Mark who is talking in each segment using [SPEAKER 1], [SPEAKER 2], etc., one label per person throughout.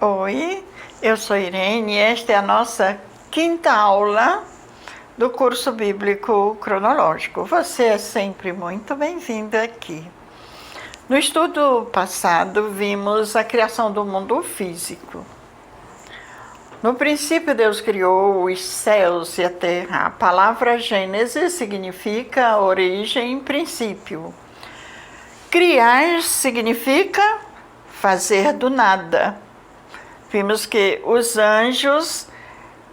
[SPEAKER 1] Oi, eu sou Irene e esta é a nossa quinta aula do curso bíblico cronológico. Você é sempre muito bem-vindo aqui. No estudo passado, vimos a criação do mundo físico. No princípio, Deus criou os céus e a terra. A palavra Gênesis significa origem, princípio. Criar significa fazer do nada. Vimos que os anjos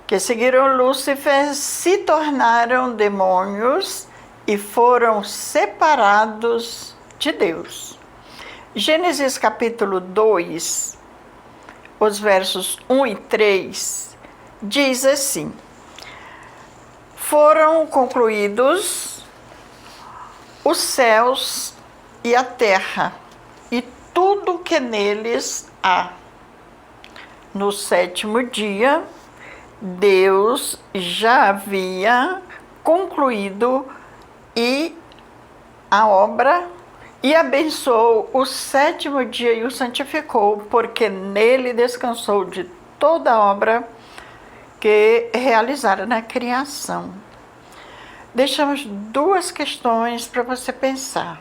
[SPEAKER 1] que seguiram Lúcifer se tornaram demônios e foram separados de Deus. Gênesis capítulo 2, os versos 1 e 3, diz assim: foram concluídos os céus e a terra e tudo que neles há. No sétimo dia, Deus já havia concluído a obra e abençoou o sétimo dia e o santificou, porque nele descansou de toda a obra que realizara na criação. Deixamos duas questões para você pensar.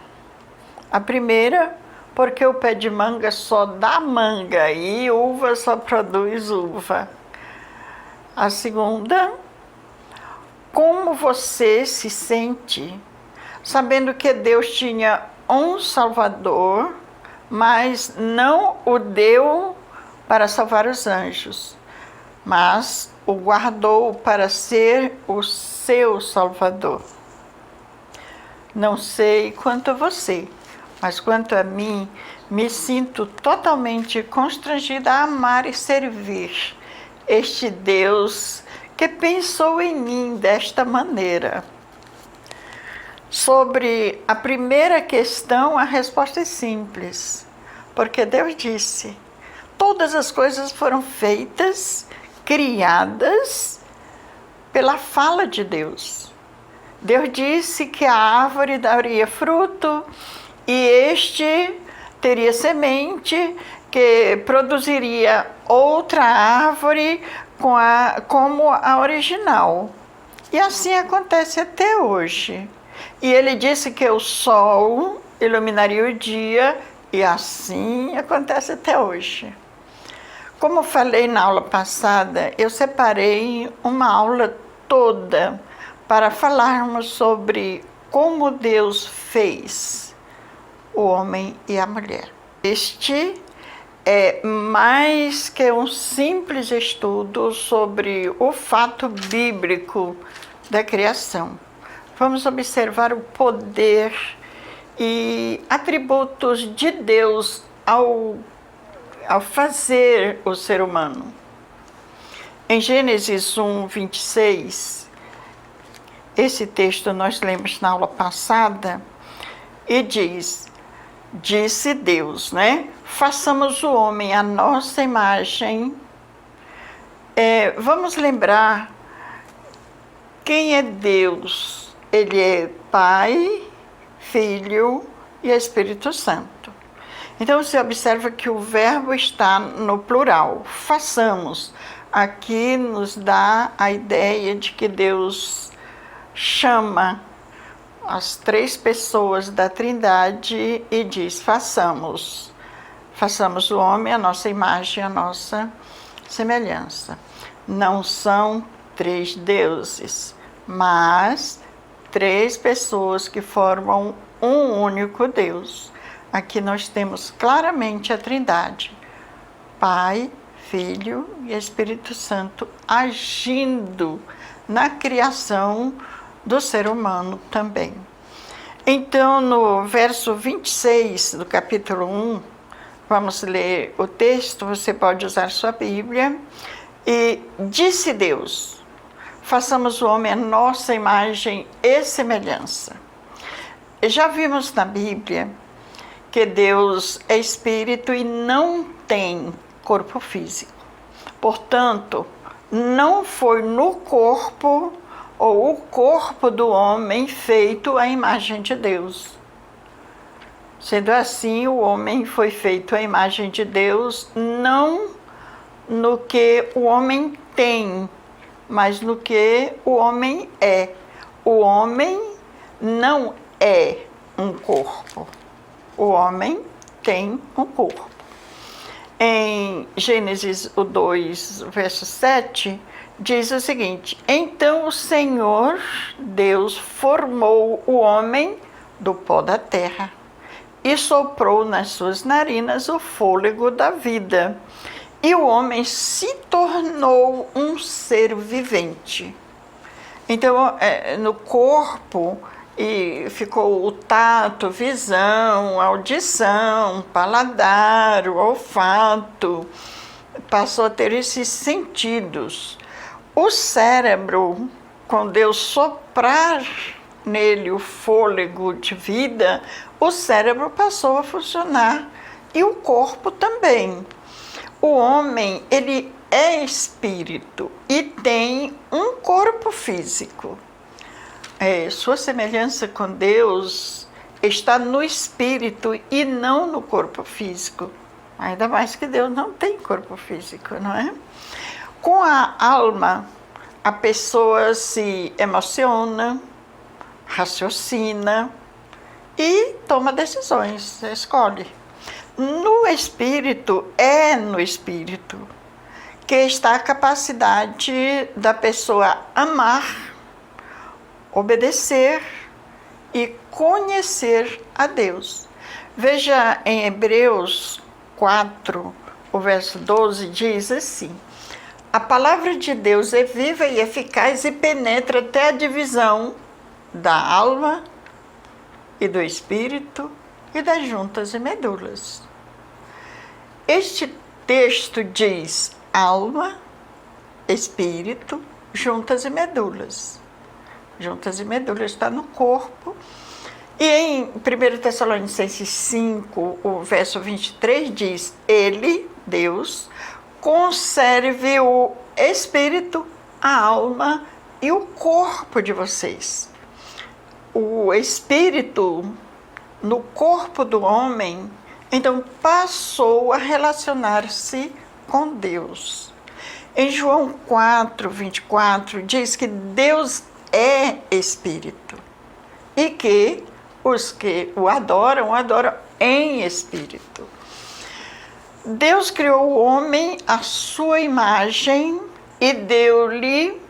[SPEAKER 1] A primeira, porque o pé de manga só dá manga e uva só produz uva. A segunda, como você se sente sabendo que Deus tinha um Salvador, mas não o deu para salvar os anjos, mas o guardou para ser o seu Salvador. Não sei quanto a você, mas quanto a mim, me sinto totalmente constrangida a amar e servir este Deus que pensou em mim desta maneira. Sobre a primeira questão, a resposta é simples, porque Deus disse: todas as coisas foram feitas, criadas pela fala de Deus. Deus disse que a árvore daria fruto e este teria semente que produziria outra árvore como a original. E assim acontece até hoje. E ele disse que o sol iluminaria o dia, e assim acontece até hoje. Como falei na aula passada, eu separei uma aula toda para falarmos sobre como Deus fez o homem e a mulher. Este é mais que um simples estudo sobre o fato bíblico da criação. Vamos observar o poder e atributos de Deus ao fazer o ser humano. Em Gênesis 1, 26, esse texto nós lemos na aula passada, e disse Deus, né? Façamos o homem à nossa imagem. Vamos lembrar quem é Deus. Ele é Pai, Filho e Espírito Santo. Então você observa que o verbo está no plural. Façamos. Aqui nos dá a ideia de que Deus chama as três pessoas da Trindade e diz: façamos o homem à nossa imagem, à nossa semelhança. Não são três deuses, mas três pessoas que formam um único Deus. Aqui nós temos claramente a Trindade, Pai, Filho e Espírito Santo agindo na criação do ser humano também. Então, no verso 26 do capítulo 1, vamos ler o texto, você pode usar sua Bíblia. E disse Deus: façamos o homem à nossa imagem e semelhança. Já vimos na Bíblia que Deus é espírito e não tem corpo físico. Portanto, não foi no corpo ou o corpo do homem feito à imagem de Deus. Sendo assim, o homem foi feito à imagem de Deus, não no que o homem tem, mas no que o homem é. O homem não é um corpo. O homem tem um corpo. Em Gênesis 2, verso 7, diz o seguinte: então o Senhor Deus formou o homem do pó da terra e soprou nas suas narinas o fôlego da vida. E o homem se tornou um ser vivente. Então, no corpo, e ficou o tato, visão, audição, paladar, o olfato, passou a ter esses sentidos. O cérebro, com Deus soprar nele o fôlego de vida, o cérebro passou a funcionar e o corpo também. O homem, ele é espírito e tem um corpo físico. Sua semelhança com Deus está no espírito e não no corpo físico. Ainda mais que Deus não tem corpo físico, não é? Com a alma, a pessoa se emociona, raciocina e toma decisões, escolhe. No espírito, é no espírito que está a capacidade da pessoa amar, obedecer e conhecer a Deus. Veja em Hebreus 4, o verso 12, diz assim: a palavra de Deus é viva e eficaz e penetra até a divisão da alma e do espírito e das juntas e medulas. Este texto diz alma, espírito, juntas e medulas. Juntas e medulas está no corpo. E em 1 Tessalonicenses 5, o verso 23 diz: ele, Deus, conserve o espírito, a alma e o corpo de vocês. O espírito no corpo do homem, então, passou a relacionar-se com Deus. Em João 4, 24, diz que Deus é espírito e que os que o adoram, adoram em espírito. Deus criou o homem à sua imagem e deu-lhe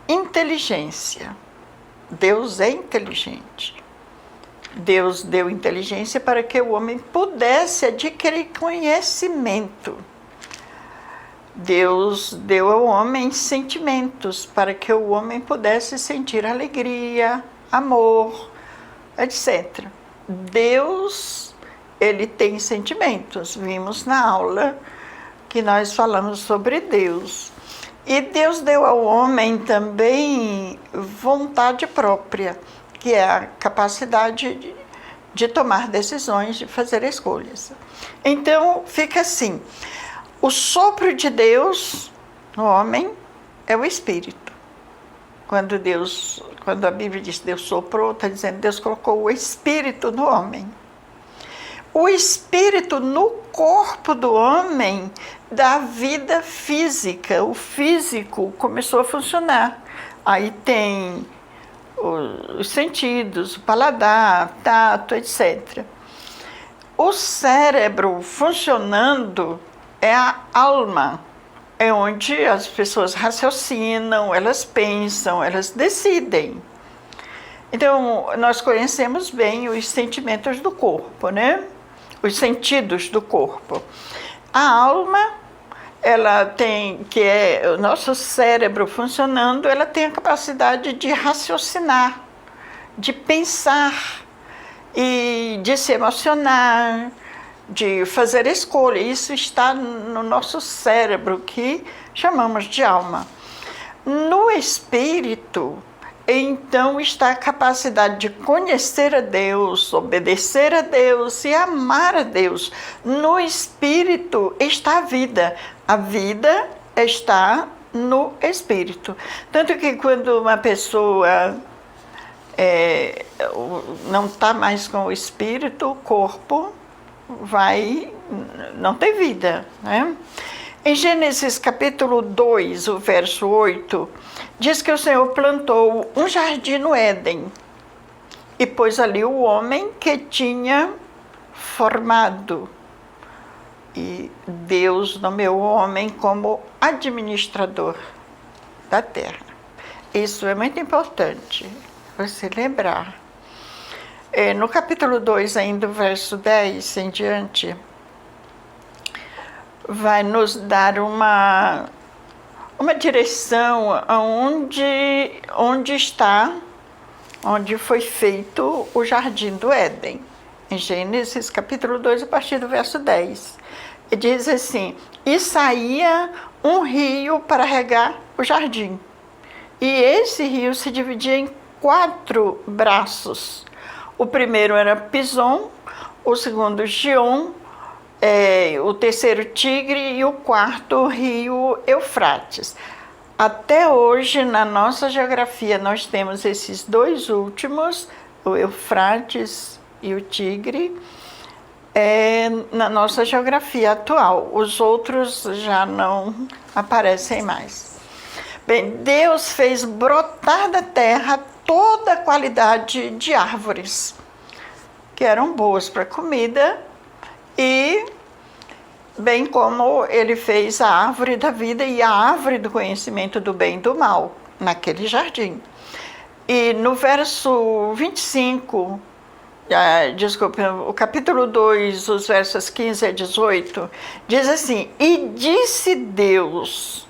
[SPEAKER 1] inteligência. Deus é inteligente. Deus deu inteligência para que o homem pudesse adquirir conhecimento. Deus deu ao homem sentimentos para que o homem pudesse sentir alegria, amor, etc. Deus, ele tem sentimentos. Vimos na aula que nós falamos sobre Deus. E Deus deu ao homem também vontade própria, que é a capacidade de tomar decisões, de fazer escolhas. Então, fica assim: o sopro de Deus no homem é o Espírito. Quando a Bíblia diz Deus soprou, está dizendo Deus colocou o Espírito no homem. O Espírito no corpo do homem dá vida física. O físico começou a funcionar. Aí tem os sentidos, o paladar, tato, etc. O cérebro funcionando é a alma, é onde as pessoas raciocinam, elas pensam, elas decidem. Então, nós conhecemos bem os sentimentos do corpo, né? Os sentidos do corpo. A alma, ela tem, que é o nosso cérebro funcionando, ela tem a capacidade de raciocinar, de pensar e de se emocionar, de fazer escolha. Isso está no nosso cérebro, que chamamos de alma. No espírito, então, está a capacidade de conhecer a Deus, obedecer a Deus e amar a Deus. No espírito está a vida. A vida está no espírito. Tanto que quando uma pessoa não está mais com o espírito, o corpo não tem vida, né? Em Gênesis capítulo 2, o verso 8, diz que o Senhor plantou um jardim no Éden e pôs ali o homem que tinha formado. E Deus nomeou o homem como administrador da terra. Isso é muito importante você lembrar. No capítulo 2, ainda, verso 10 em diante, vai nos dar uma direção onde foi feito o jardim do Éden. Em Gênesis capítulo 2, a partir do verso 10. E diz assim: e saía um rio para regar o jardim. E esse rio se dividia em 4 braços. O primeiro era Pison, o segundo Gion, o terceiro Tigre e o quarto rio Eufrates. Até hoje, na nossa geografia, nós temos esses 2 últimos, o Eufrates e o Tigre, na nossa geografia atual. Os outros já não aparecem mais. Bem, Deus fez brotar da terra toda a qualidade de árvores, que eram boas para comida, e bem como ele fez a árvore da vida e a árvore do conhecimento do bem e do mal, naquele jardim. E no verso 25, o capítulo 2, os versos 15 a 18, diz assim: e disse Deus,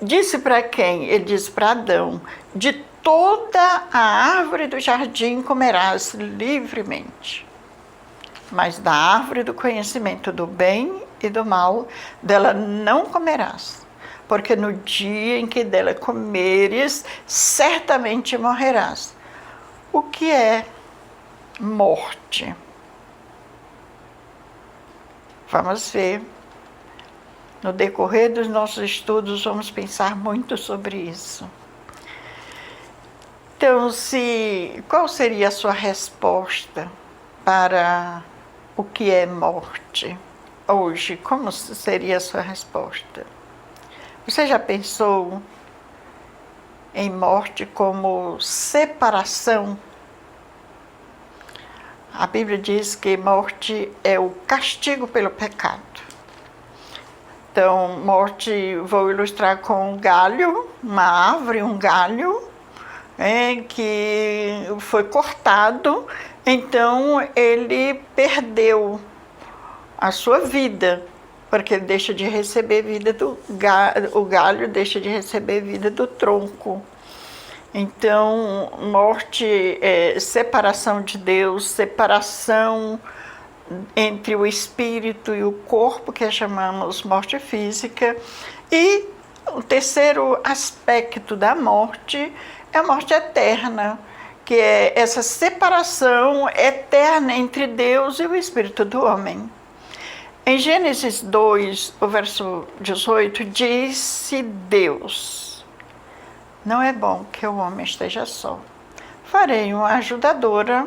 [SPEAKER 1] disse para quem? Ele disse para Adão: de toda a árvore do jardim comerás livremente, mas da árvore do conhecimento do bem e do mal, dela não comerás, porque no dia em que dela comeres, certamente morrerás. O que é morte? Vamos ver. No decorrer dos nossos estudos, vamos pensar muito sobre isso. Então, qual seria a sua resposta para o que é morte hoje? Como seria a sua resposta? Você já pensou em morte como separação? A Bíblia diz que morte é o castigo pelo pecado. Então, morte, vou ilustrar com um galho, uma árvore, um galho, que foi cortado, então ele perdeu a sua vida, porque ele deixa de receber vida o galho deixa de receber vida do tronco. Então, morte é separação de Deus, separação entre o espírito e o corpo, que chamamos morte física. E o terceiro aspecto da morte é a morte eterna, que é essa separação eterna entre Deus e o espírito do homem. Em Gênesis 2, o verso 18, disse Deus: não é bom que o homem esteja só. Farei uma ajudadora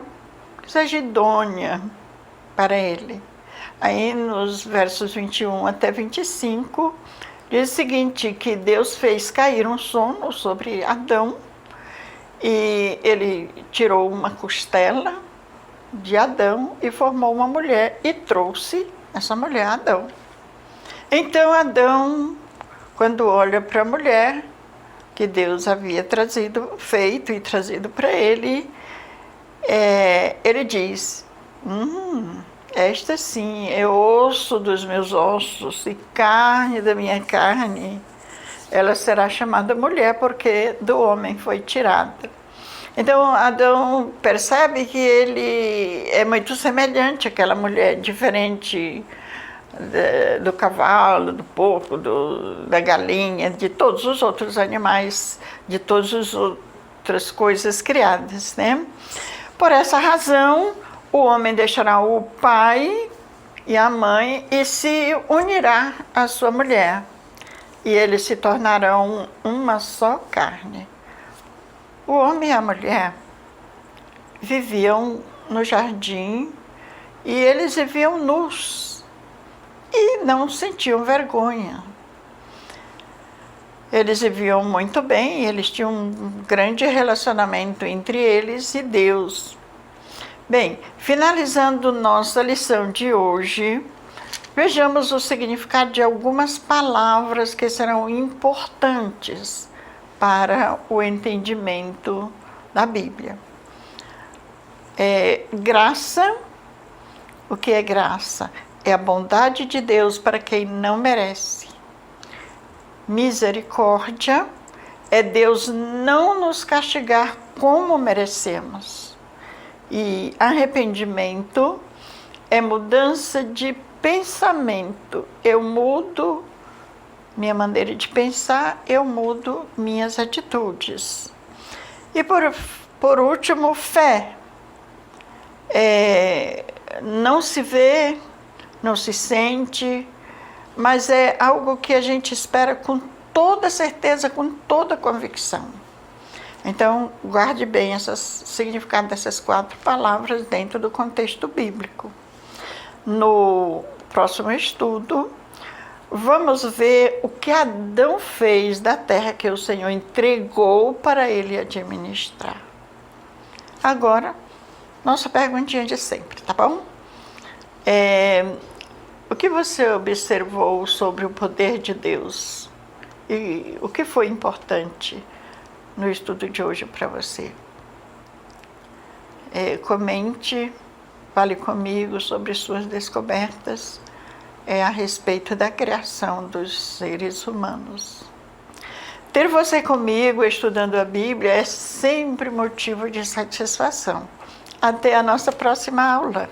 [SPEAKER 1] que seja idônea para ele. Aí nos versos 21 até 25, diz o seguinte, que Deus fez cair um sono sobre Adão, e ele tirou uma costela de Adão e formou uma mulher e trouxe essa mulher a Adão. Então Adão, quando olha para a mulher que Deus havia feito e trazido para ele, ele diz: esta sim é osso dos meus ossos e carne da minha carne. Ela será chamada mulher porque do homem foi tirada. Então Adão percebe que ele é muito semelhante àquela mulher, diferente do cavalo, do porco, da galinha, de todos os outros animais, de todas as outras coisas criadas, né? Por essa razão, o homem deixará o pai e a mãe e se unirá à sua mulher, e eles se tornarão uma só carne. O homem e a mulher viviam no jardim e eles viviam nus. e não sentiam vergonha. Eles viviam muito bem, eles tinham um grande relacionamento entre eles e Deus. Bem, finalizando nossa lição de hoje, vejamos o significado de algumas palavras que serão importantes para o entendimento da Bíblia. Graça, o que é graça? É a bondade de Deus para quem não merece. Misericórdia é Deus não nos castigar como merecemos. E arrependimento é mudança de pensamento. Eu mudo minha maneira de pensar, eu mudo minhas atitudes. E por último, fé. Não se vê, não se sente, mas é algo que a gente espera com toda certeza, com toda convicção. Então, guarde bem o significado dessas 4 palavras dentro do contexto bíblico. No próximo estudo, vamos ver o que Adão fez da terra que o Senhor entregou para ele administrar. Agora, nossa perguntinha de sempre, tá bom? O que você observou sobre o poder de Deus? E o que foi importante no estudo de hoje para você? Comente, fale comigo sobre suas descobertas a respeito da criação dos seres humanos. Ter você comigo estudando a Bíblia é sempre motivo de satisfação. Até a nossa próxima aula.